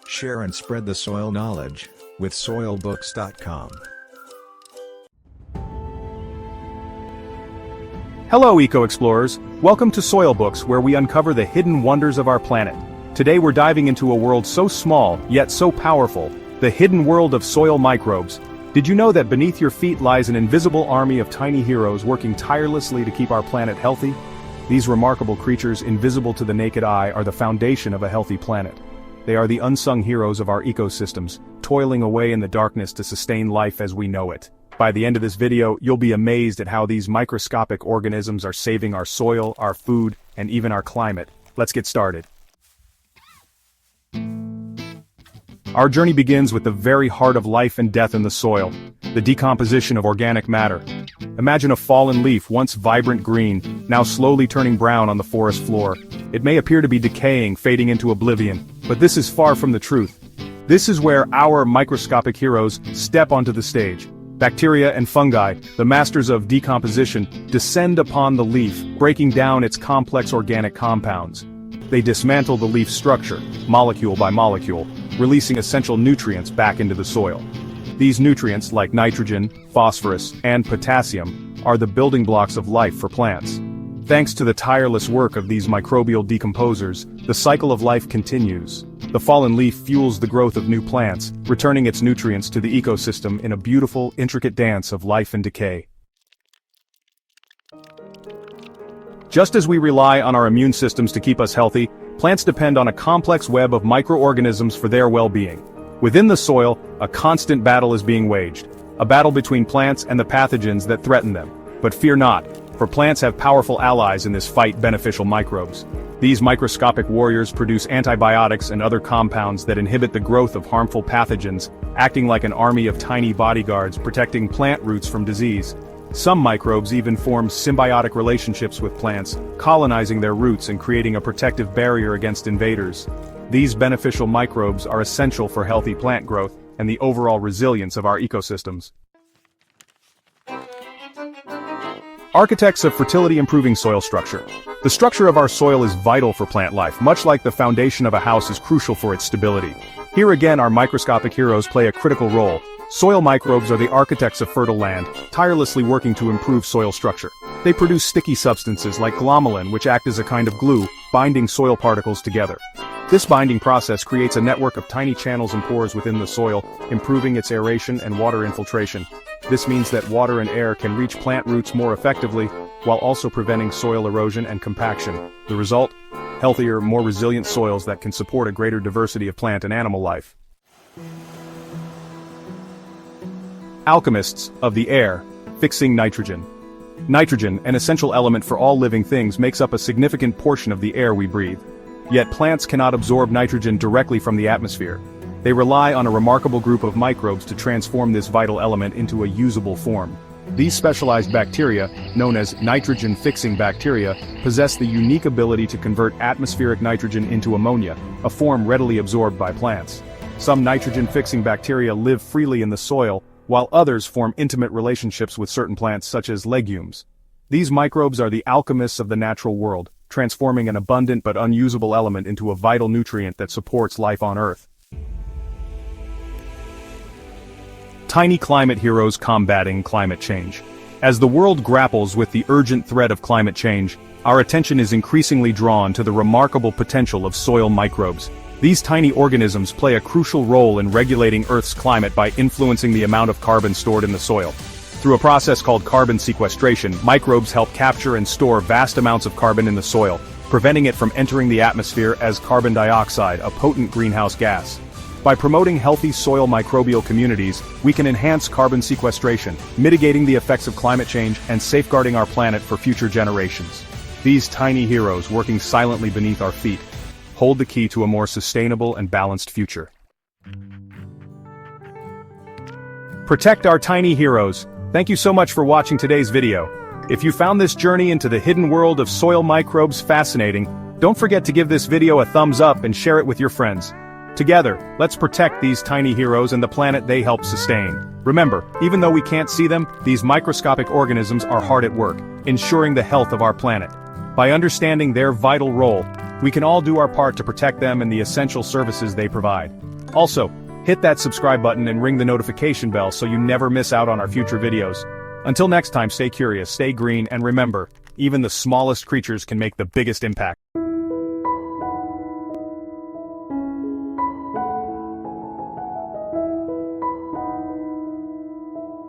Share and spread the soil knowledge with soilbooks.com. Hello eco-explorers, welcome to Soil Books, where we uncover the hidden wonders of our planet. Today we're diving into a world so small, yet so powerful, the hidden world of soil microbes. Did you know that beneath your feet lies an invisible army of tiny heroes working tirelessly to keep our planet healthy? These remarkable creatures, invisible to the naked eye, are the foundation of a healthy planet. They are the unsung heroes of our ecosystems, toiling away in the darkness to sustain life as we know it. By the end of this video, you'll be amazed at how these microscopic organisms are saving our soil, our food, and even our climate. Let's get started. Our journey begins with the very heart of life and death in the soil, the decomposition of organic matter. Imagine a fallen leaf, once vibrant green, now slowly turning brown on the forest floor. It may appear to be decaying, fading into oblivion, but this is far from the truth. This is where our microscopic heroes step onto the stage. Bacteria and fungi, the masters of decomposition, descend upon the leaf, breaking down its complex organic compounds. They dismantle the leaf structure, molecule by molecule, releasing essential nutrients back into the soil. These nutrients, like nitrogen, phosphorus, and potassium, are the building blocks of life for plants. Thanks to the tireless work of these microbial decomposers, the cycle of life continues. The fallen leaf fuels the growth of new plants, returning its nutrients to the ecosystem in a beautiful, intricate dance of life and decay. Just as we rely on our immune systems to keep us healthy, plants depend on a complex web of microorganisms for their well-being. Within the soil, a constant battle is being waged, a battle between plants and the pathogens that threaten them. But fear not, for plants have powerful allies in this fight: beneficial microbes. These microscopic warriors produce antibiotics and other compounds that inhibit the growth of harmful pathogens, acting like an army of tiny bodyguards protecting plant roots from disease. Some microbes even form symbiotic relationships with plants, colonizing their roots and creating a protective barrier against invaders. These beneficial microbes are essential for healthy plant growth and the overall resilience of our ecosystems. Architects of fertility improving soil structure. The structure of our soil is vital for plant life, much like the foundation of a house is crucial for its stability. Here again, our microscopic heroes play a critical role. Soil microbes are the architects of fertile land, tirelessly working to improve soil structure. They produce sticky substances like glomalin, which act as a kind of glue, binding soil particles together. This binding process creates a network of tiny channels and pores within the soil, improving its aeration and water infiltration. This means that water and air can reach plant roots more effectively, while also preventing soil erosion and compaction. The result? Healthier, more resilient soils that can support a greater diversity of plant and animal life. Alchemists of the air, fixing nitrogen. Nitrogen, an essential element for all living things, makes up a significant portion of the air we breathe. Yet plants cannot absorb nitrogen directly from the atmosphere. They rely on a remarkable group of microbes to transform this vital element into a usable form. These specialized bacteria, known as nitrogen-fixing bacteria, possess the unique ability to convert atmospheric nitrogen into ammonia, a form readily absorbed by plants. Some nitrogen-fixing bacteria live freely in the soil, while others form intimate relationships with certain plants such as legumes. These microbes are the alchemists of the natural world, transforming an abundant but unusable element into a vital nutrient that supports life on Earth. Tiny climate heroes combating climate change. As the world grapples with the urgent threat of climate change, our attention is increasingly drawn to the remarkable potential of soil microbes. These tiny organisms play a crucial role in regulating Earth's climate by influencing the amount of carbon stored in the soil. Through a process called carbon sequestration, microbes help capture and store vast amounts of carbon in the soil, preventing it from entering the atmosphere as carbon dioxide, a potent greenhouse gas. By promoting healthy soil microbial communities, we can enhance carbon sequestration, mitigating the effects of climate change and safeguarding our planet for future generations. These tiny heroes, working silently beneath our feet, hold the key to a more sustainable and balanced future. Protect our tiny heroes. Thank you so much for watching today's video. If you found this journey into the hidden world of soil microbes fascinating, don't forget to give this video a thumbs up and share it with your friends. Together, let's protect these tiny heroes and the planet they help sustain. Remember, even though we can't see them, these microscopic organisms are hard at work, ensuring the health of our planet. By understanding their vital role, we can all do our part to protect them and the essential services they provide. Also, hit that subscribe button and ring the notification bell so you never miss out on our future videos. Until next time, stay curious, stay green, and remember, even the smallest creatures can make the biggest impact.